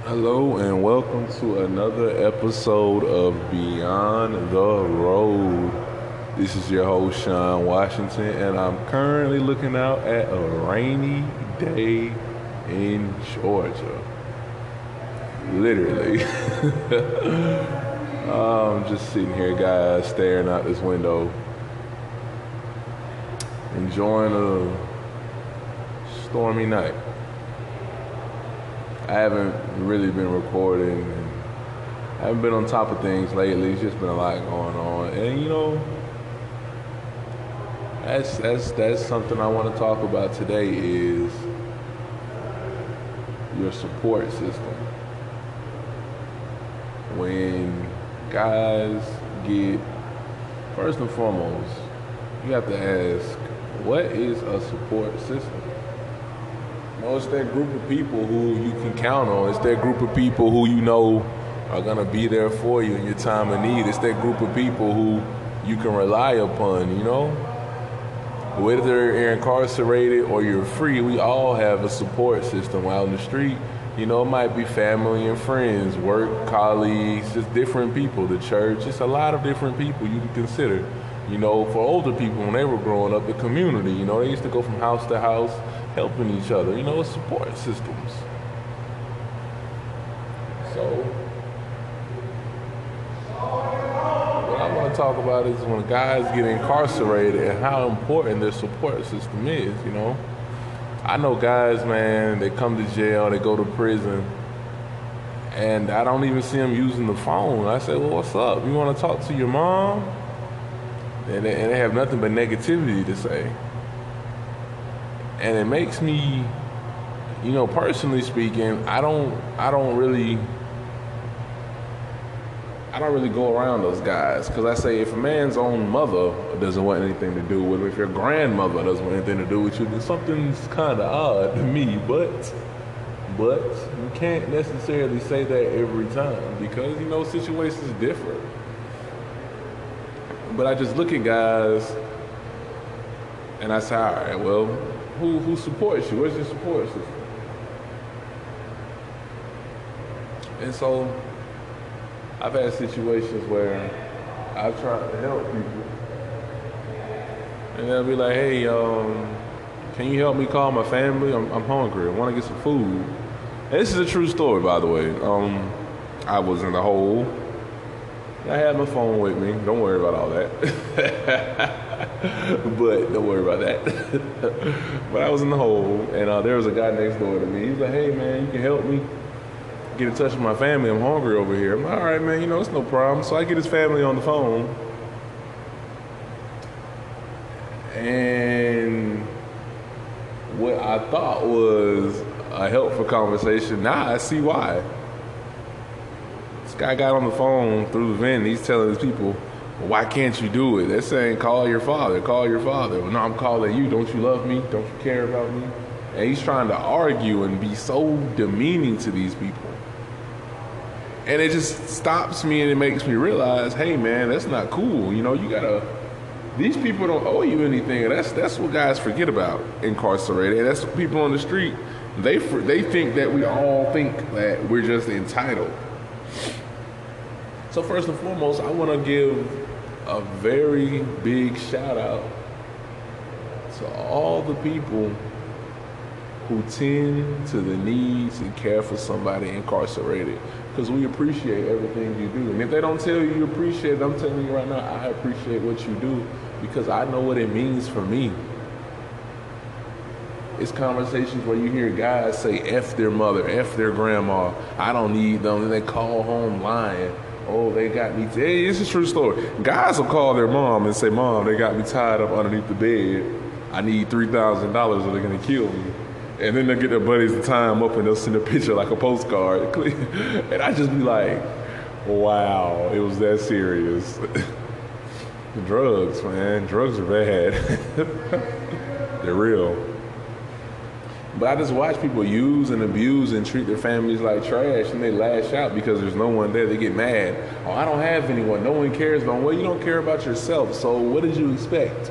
Hello and welcome to another episode of Beyond the Road. This is your host Sean Washington, and I'm currently looking out at a rainy day in Georgia. Literally. I'm just sitting here, guys, staring out this window, enjoying a stormy night. I haven't really been recording. I haven't been on top of things lately. It's just been a lot going on, and that's something I want to talk about today is your support system. When guys get, first and foremost, you have to ask, what is a support system? It's that group of people who you can count on. It's that group of people who you know are going to be there for you in your time of need. It's that group of people who you can rely upon, Whether you're incarcerated or you're free, we all have a support system out in the street. It might be family and friends, work, colleagues, just different people, the church. It's a lot of different people you can consider. For older people, when they were growing up, the community, they used to go from house to house helping each other, support systems. So, what I want to talk about is when guys get incarcerated and how important their support system is, I know guys, man, they come to jail, they go to prison, and I don't even see them using the phone. I say, well, what's up? You want to talk to your mom? And they have nothing but negativity to say. And it makes me, personally speaking, I don't really go around those guys, because I say if a man's own mother doesn't want anything to do with him, if your grandmother doesn't want anything to do with you, then something's kind of odd to me. But you can't necessarily say that every time, because situations differ. But I just look at guys and I say, all right, well, who supports you? What's your support system? And so I've had situations where I've tried to help people, and they'll be like, hey, can you help me call my family? I'm hungry. I want to get some food. And this is a true story, by the way. I was in the hole. I had my phone with me. Don't worry about all that. But don't worry about that. But I was in the hole, and there was a guy next door to me. He was like, hey, man, you can help me get in touch with my family. I'm hungry over here. I'm like, all right, man, it's no problem. So I get his family on the phone. And what I thought was a helpful conversation, now I see why. Guy got on the phone through the vent, and he's telling his people, well, why can't you do it? They're saying, call your father. Well, no, I'm calling you. Don't you love me? Don't you care about me? And he's trying to argue and be so demeaning to these people. And it just stops me, and it makes me realize, hey, man, that's not cool. These people don't owe you anything. And that's what guys forget about incarcerated. And that's what people on the street, they think that we all think that we're just entitled. So first and foremost, I want to give a very big shout out to all the people who tend to the needs and care for somebody incarcerated, because we appreciate everything you do. And if they don't tell you appreciate it, I'm telling you right now, I appreciate what you do, because I know what it means for me. It's conversations where you hear guys say F their mother, F their grandma, I don't need them, and they call home lying. Oh, they got me. Hey, it's a true story. Guys will call their mom and say, Mom, they got me tied up underneath the bed. I need $3,000 or they're going to kill me. And then they'll get their buddies to tie them up, and they'll send a picture like a postcard. And I just be like, wow, it was that serious. Drugs, man. Drugs are bad. They're real. But I just watch people use and abuse and treat their families like trash, and they lash out because there's no one there. They get mad. Oh, I don't have anyone. No one cares about me. Well, you don't care about yourself, so what did you expect?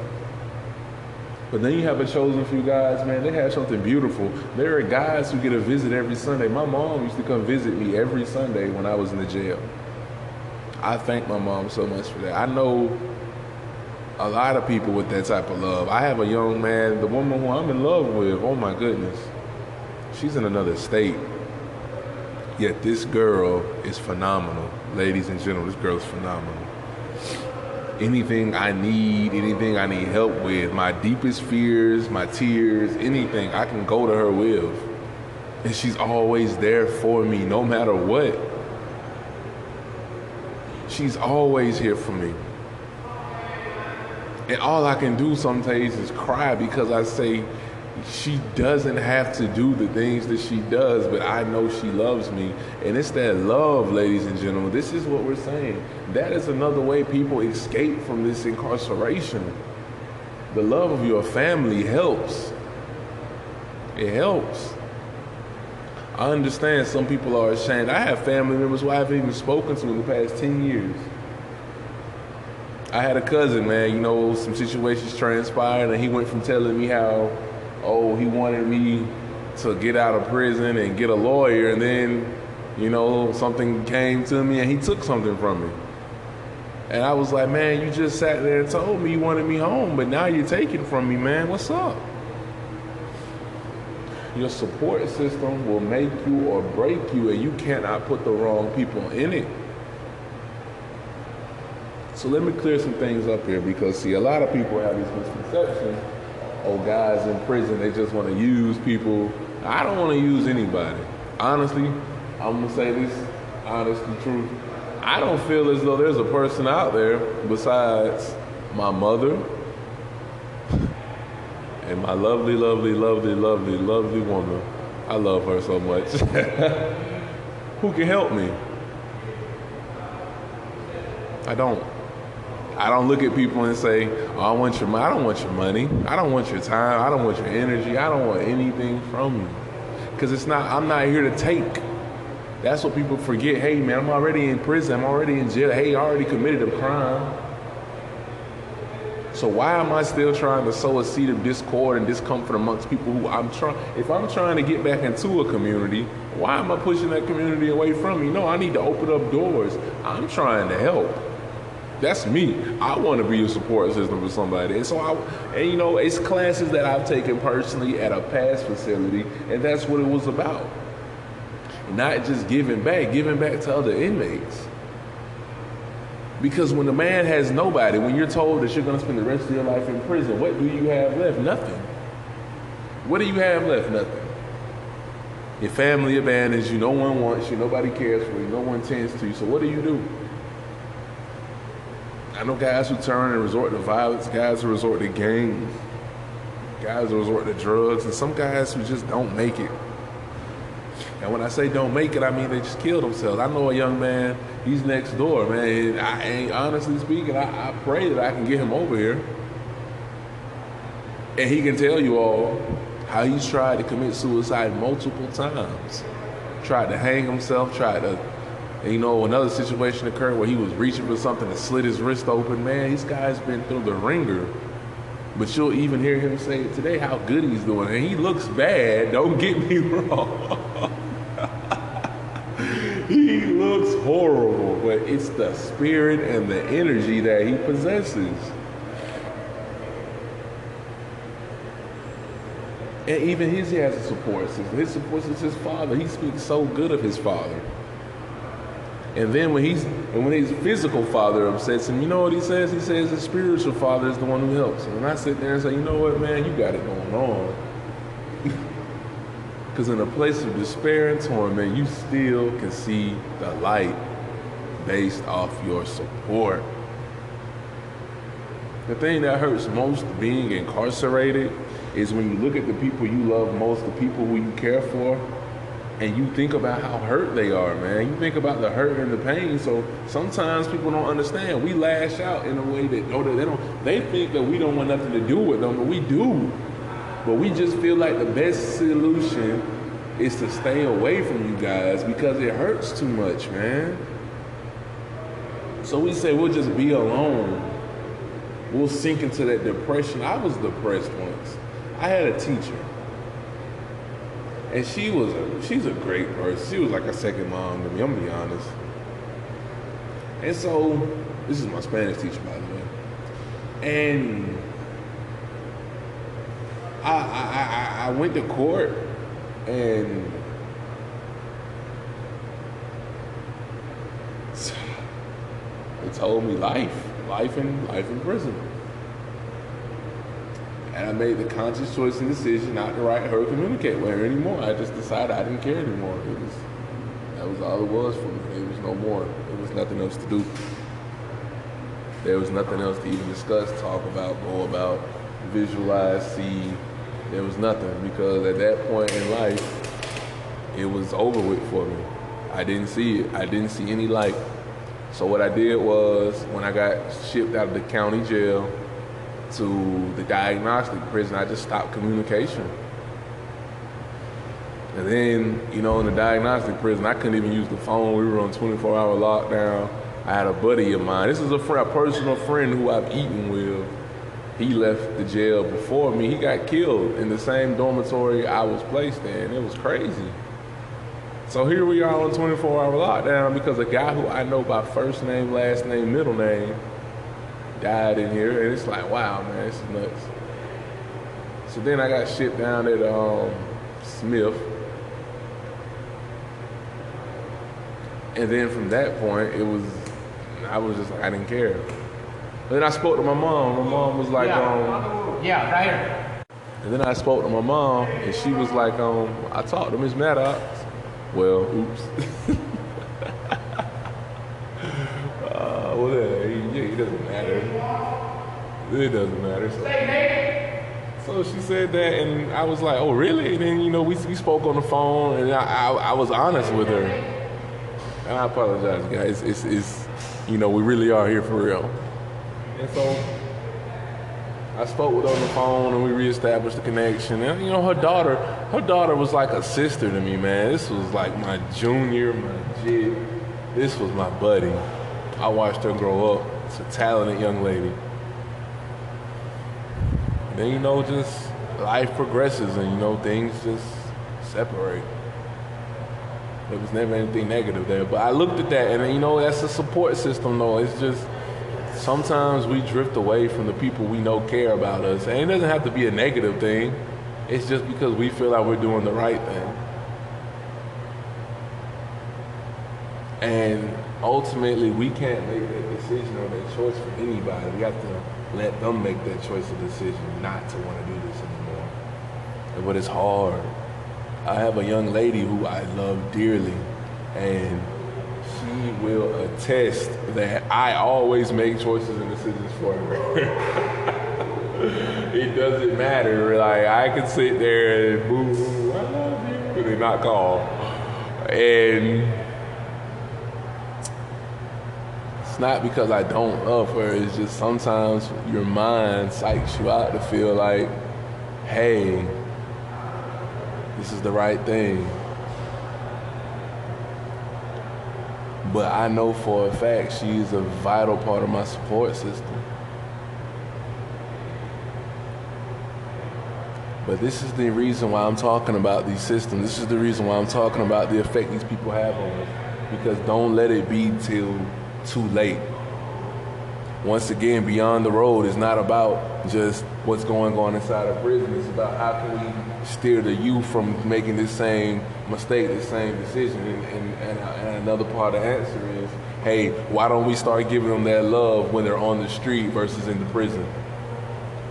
But then you have a chosen few guys, man, they have something beautiful. There are guys who get a visit every Sunday. My mom used to come visit me every Sunday when I was in the jail. I thank my mom so much for that. I know a lot of people with that type of love. I have a young man, the woman who I'm in love with, oh my goodness, she's in another state. Yet this girl is phenomenal. Ladies and gentlemen, this girl is phenomenal. Anything I need help with, my deepest fears, my tears, anything, I can go to her with. And she's always there for me, no matter what. She's always here for me. And all I can do some days is cry because I say, she doesn't have to do the things that she does, but I know she loves me. And it's that love, ladies and gentlemen. This is what we're saying. That is another way people escape from this incarceration. The love of your family helps. It helps. I understand some people are ashamed. I have family members who I haven't even spoken to in the past 10 years. I had a cousin, man, you know, some situations transpired, and he went from telling me how, he wanted me to get out of prison and get a lawyer, and then, you know, something came to me and he took something from me. And I was like, man, you just sat there and told me you wanted me home, but now you're taking from me, man. What's up? Your support system will make you or break you, and you cannot put the wrong people in it. So let me clear some things up here, because, see, a lot of people have these misconceptions. Oh, guys in prison, they just want to use people. I don't want to use anybody. Honestly, I'm going to say this, honest and true. I don't feel as though there's a person out there besides my mother and my lovely, lovely, lovely, lovely, lovely woman. I love her so much. Who can help me? I don't look at people and say, I want your money. I don't want your money. I don't want your time. I don't want your energy. I don't want anything from you. Because I'm not here to take. That's what people forget. Hey, man, I'm already in prison. I'm already in jail. Hey, I already committed a crime. So why am I still trying to sow a seed of discord and discomfort amongst people who if I'm trying to get back into a community, why am I pushing that community away from me? No, I need to open up doors. I'm trying to help. That's me. I want to be a support system for somebody. And so you know, it's classes that I've taken personally at a past facility, and that's what it was about. Not just giving back to other inmates. Because when a man has nobody, when you're told that you're going to spend the rest of your life in prison, what do you have left? Nothing. What do you have left? Nothing. Your family abandons you, no one wants you, nobody cares for you, no one tends to you. So what do? I know guys who turn and resort to violence, guys who resort to gangs, guys who resort to drugs, and some guys who just don't make it. And when I say don't make it, I mean they just kill themselves. I know a young man, he's next door, man. Honestly speaking, I pray that I can get him over here. And he can tell you all how he's tried to commit suicide multiple times. Tried to hang himself, another situation occurred where he was reaching for something and slit his wrist open. Man, this guy's been through the ringer. But you'll even hear him say today how good he's doing. And he looks bad, don't get me wrong. He looks horrible, but it's the spirit and the energy that he possesses. And even he has a support system. His support system is his father. He speaks so good of his father. And then when his physical father upsets him, you know what he says? He says his spiritual father is the one who helps him. And I sit there and say, you know what, man, you got it going on. Because in a place of despair and torment, you still can see the light based off your support. The thing that hurts most being incarcerated is when you look at the people you love most, the people who you care for, and you think about how hurt they are, man. You think about the hurt and the pain. So sometimes people don't understand. We lash out in a way that they think that we don't want nothing to do with them, but we do. But we just feel like the best solution is to stay away from you guys because it hurts too much, man. So we say we'll just be alone. we'll sink into that depression. I was depressed once. I had a teacher, and she's a great person. She was like a second mom to me, I'm gonna be honest. And so, this is my Spanish teacher, by the way. And I went to court, and they told me life in prison. And I made the conscious choice and decision not to write her or communicate with her anymore. I just decided I didn't care anymore. That was all it was for me. There was no more. There was nothing else to do. There was nothing else to even discuss, talk about, go about, visualize, see. There was nothing, because at that point in life, it was over with for me. I didn't see it. I didn't see any light. So what I did was, when I got shipped out of the county jail to the diagnostic prison, I just stopped communication. And then, in the diagnostic prison, I couldn't even use the phone. We were on 24-hour lockdown. I had a buddy of mine. This is a personal friend who I've eaten with. He left the jail before me. He got killed in the same dormitory I was placed in. It was crazy. So here we are on 24-hour lockdown because a guy who I know by first name, last name, middle name died in here. And it's like, wow, man, it's nuts. So then I got shipped down at Smith. And then from that point, I was just like, I didn't care. But then I spoke to my mom. My mom was like, right here. And then I spoke to my mom, and she was like, I talked to Miss Maddox. Well, oops. It doesn't matter. It doesn't matter. So she said that, and I was like, oh, really? And then, we spoke on the phone, and I was honest with her. And I apologize, guys. It's we really are here for real. And so I spoke with her on the phone, and we reestablished the connection. And her daughter was like a sister to me, man. This was like my junior, my jit. This was my buddy. I watched her grow up. It's a talented young lady. And then just life progresses, and things just separate. There was never anything negative there. But I looked at that, and that's a support system, though. It's just sometimes we drift away from the people we know care about us. And it doesn't have to be a negative thing. It's just because we feel like we're doing the right thing. And ultimately, we can't make that decision or that choice for anybody. We have to let them make that choice or decision not to want to do this anymore. But it's hard. I have a young lady who I love dearly, and she will attest that I always make choices and decisions for her. It doesn't matter. Like, I can sit there and boo, I love you, and not call. And it's not because I don't love her. It's just sometimes your mind psychs you out to feel like, hey, this is the right thing. But I know for a fact she's a vital part of my support system. But this is the reason why I'm talking about these systems. This is the reason why I'm talking about the effect these people have on us. Because don't let it be till too late. Once again, Beyond the Road is not about just what's going on inside a prison. It's about how can we steer the youth from making this same mistake, this same decision. And another part of the answer is, hey, why don't we start giving them that love when they're on the street versus in the prison?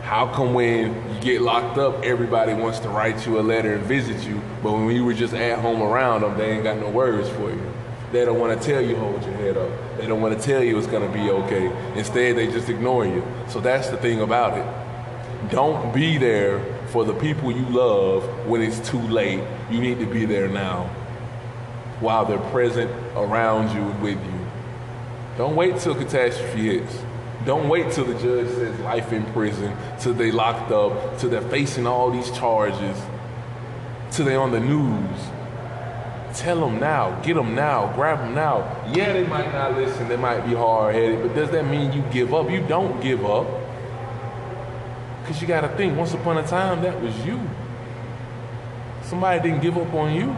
How come when you get locked up, everybody wants to write you a letter and visit you, but when you were just at home around them, they ain't got no words for you? They don't want to tell you hold your head up. They don't want to tell you it's going to be okay. Instead, they just ignore you. So that's the thing about it. Don't be there for the people you love when it's too late. You need to be there now while they're present around you and with you. Don't wait till catastrophe hits. Don't wait till the judge says life in prison, till they locked up, till they're facing all these charges, till they're on the news. Tell them now, get them now, grab them now. Yeah, they might not listen, they might be hard-headed, but does that mean you give up? You don't give up. Because you got to think, once upon a time, that was you. Somebody didn't give up on you.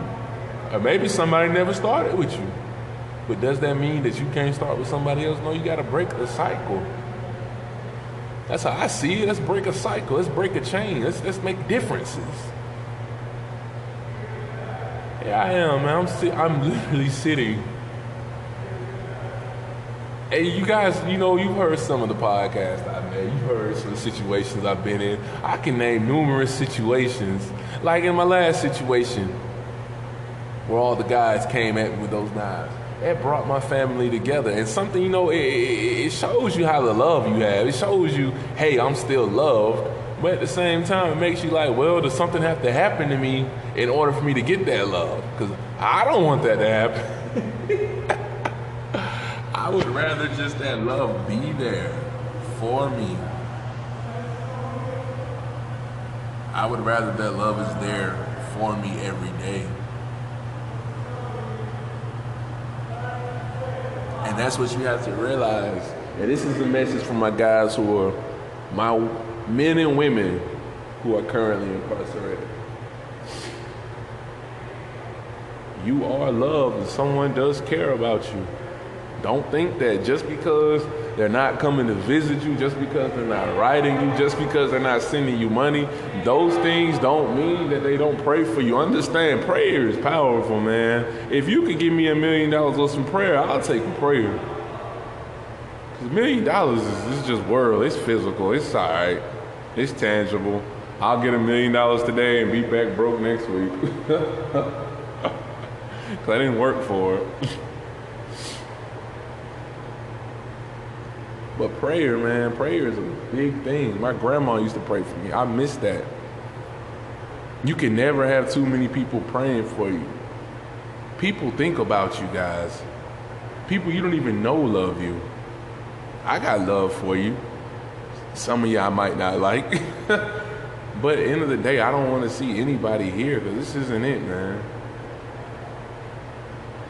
Or maybe somebody never started with you. But does that mean that you can't start with somebody else? No, you got to break the cycle. That's how I see it. Let's break a cycle. Let's break a chain. Let's make differences. Yeah, I am, man. I'm literally sitting. Hey, you guys, you've heard some of the podcasts I've made. You've heard some of the situations I've been in. I can name numerous situations. Like in my last situation, where all the guys came at me with those knives. That brought my family together. And something, it shows you how the love you have. It shows you, hey, I'm still loved. But at the same time, it makes you like, well, does something have to happen to me in order for me to get that love? Because I don't want that to happen. I would rather just that love be there for me. I would rather that love is there for me every day. And that's what you have to realize. And this is the message from my guys who are my men and women who are currently incarcerated. You are loved and someone does care about you. Don't think that just because they're not coming to visit you, just because they're not writing you, just because they're not sending you money, those things don't mean that they don't pray for you. Understand, prayer is powerful, man. If you could give me $1 million with some prayer, I'll take a prayer. Because $1 million is just world. It's physical. It's all right. It's tangible. I'll get $1 million today and be back broke next week. Because I didn't work for it. But prayer, man, prayer is a big thing. My grandma used to pray for me. I miss that. You can never have too many people praying for you. People think about you guys. People you don't even know love you. I got love for you. Some of y'all might not like. But at the end of the day, I don't want to see anybody here because this isn't it, man.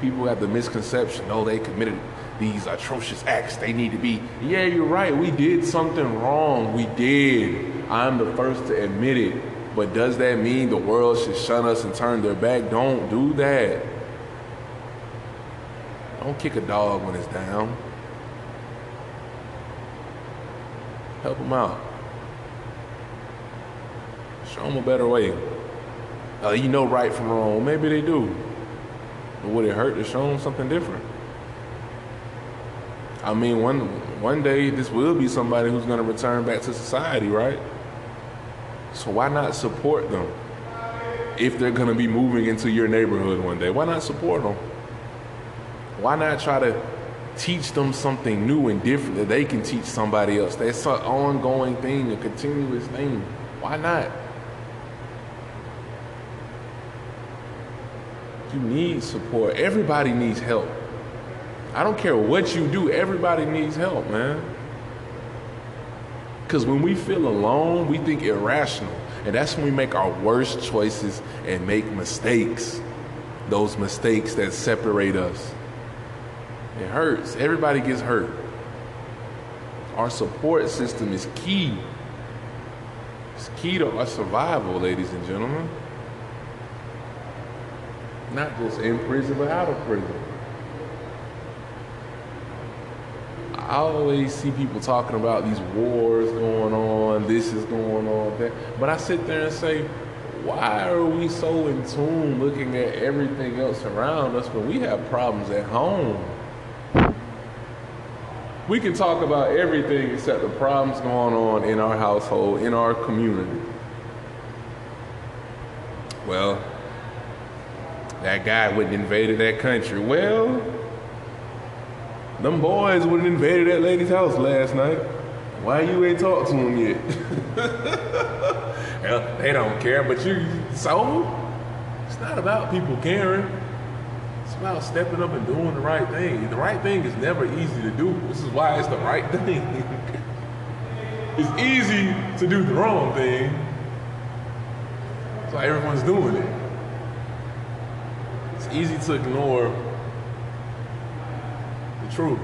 People have the misconception, oh, they committed these atrocious acts. They need to be, yeah, you're right. We did something wrong. We did. I'm the first to admit it. But does that mean the world should shun us and turn their back? Don't do that. Don't kick a dog when it's down. Help them out. Show them a better way. Right from wrong. Maybe they do. But would it hurt to show them something different? I mean, one day this will be somebody who's going to return back to society, right? So why not support them? If they're going to be moving into your neighborhood one day, why not support them? Why not try to teach them something new and different that they can teach somebody else? That's an ongoing thing, a continuous thing. Why not? You need support. Everybody needs help. I don't care what you do, everybody needs help, man. Because when we feel alone, we think irrational. And that's when we make our worst choices and make mistakes. Those mistakes that separate us. It hurts. Everybody gets hurt. Our support system is key. It's key to our survival, ladies and gentlemen. Not just in prison, but out of prison. I always see people talking about these wars going on, this is going on, that. But I sit there and say, why are we so in tune looking at everything else around us when we have problems at home? We can talk about everything except the problems going on in our household, in our community. Well, that guy went and invaded that country. Well, them boys went and invaded that lady's house last night. Why you ain't talked to them yet? Hell, they don't care, but so? It's not about people caring. It's about stepping up and doing the right thing. The right thing is never easy to do. This is why it's the right thing. It's easy to do the wrong thing. That's why everyone's doing it. It's easy to ignore the truth.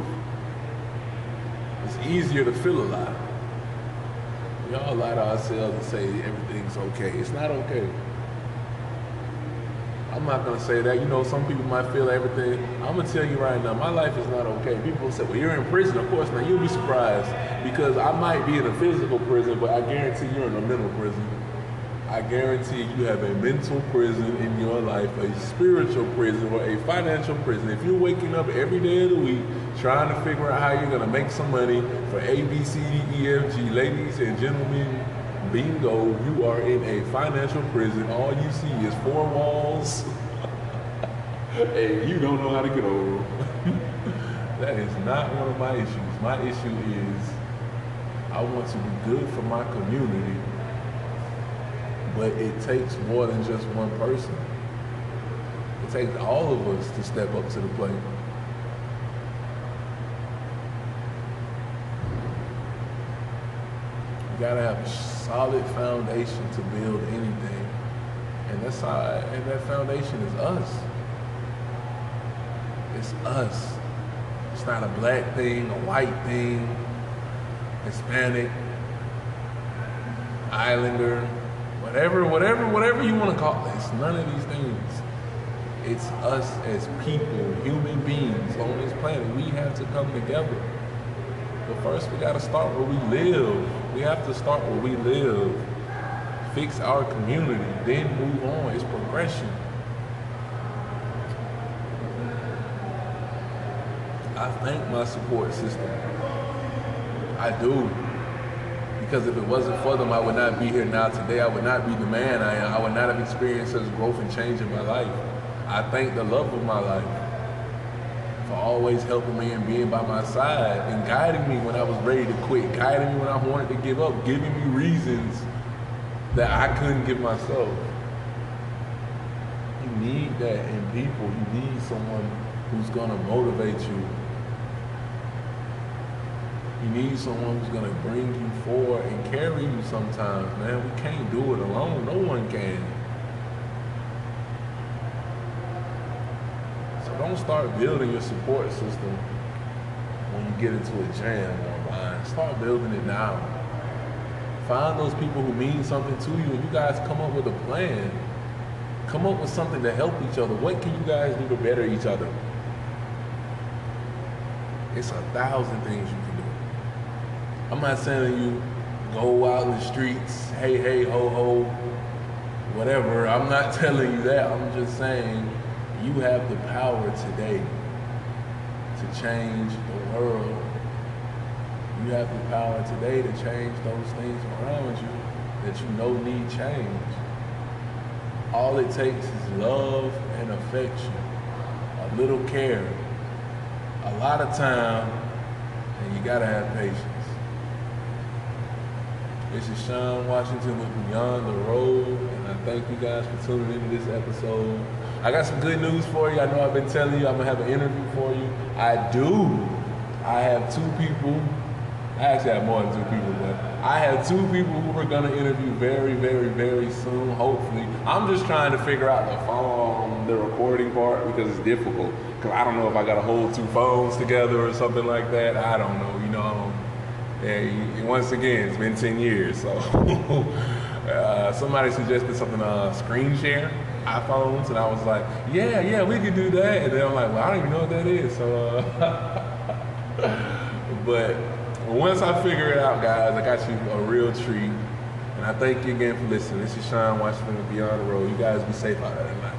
It's easier to feel alive. We all lie to ourselves and say everything's okay. It's not okay. I'm not gonna say that. You know, some people might feel everything. I'm gonna tell you right now, my life is not okay. People say, well, you're in prison. Of course not. You'll be surprised because I might be in a physical prison, but I guarantee you're in a mental prison. I guarantee you have a mental prison in your life, a spiritual prison, or a financial prison. If you're waking up every day of the week trying to figure out how you're gonna make some money for A, B, C, D, E, F, G, ladies and gentlemen, bingo, you are in a financial prison. All you see is four walls, and you don't know how to get over them. That is not one of my issues. My issue is I want to be good for my community, but it takes more than just one person. It takes all of us to step up to the plate. You gotta have a solid foundation to build anything, and that foundation is us. It's us. It's not a black thing, a white thing, Hispanic, Islander, whatever you want to call it. It's none of these things. It's us as people, human beings on this planet. We have to come together. But first, we got to start where we live. We have to start where we live. Fix our community, then move on. It's progression. I thank my support system. I do. Because if it wasn't for them, I would not be here now today. I would not be the man I am. I would not have experienced such growth and change in my life. I thank the love of my life for always helping me and being by my side and guiding me when I was ready to quit, guiding me when I wanted to give up, giving me reasons that I couldn't give myself. You need that in people. You need someone who's gonna motivate you. You need someone who's gonna bring you forward and carry you sometimes, man. We can't do it alone. No one can. So don't start building your support system when you get into a jam online. Start building it now. Find those people who mean something to you and you guys come up with a plan. Come up with something to help each other. What can you guys do to better each other? It's 1,000 things you can do. I'm not saying you go out in the streets, hey, hey, ho, ho, whatever. I'm not telling you that. I'm just saying you have the power today to change the world. You have the power today to change those things around you that you know need change. All it takes is love and affection, a little care, a lot of time, and you gotta have patience. This is Sean Washington with Beyond the Road, and I thank you guys for tuning into this episode. I got some good news for you. I know I've been telling you I'm gonna have an interview for you. I do. I have 2 people. I actually have more than 2 people, but I have 2 people who are gonna interview very, very, very soon, hopefully. I'm just trying to figure out the recording part because it's difficult. Cause I don't know if I gotta hold 2 phones together or something like that. I don't know, you know. And once again, it's been 10 years, so somebody suggested something screen share, iPhones, and I was like, yeah, we could do that. And then I'm like, well, I don't even know what that is. So, but once I figure it out, guys, I got you a real treat. And I thank you again for listening. This is Sean Washington with Beyond the Road. You guys be safe out there tonight.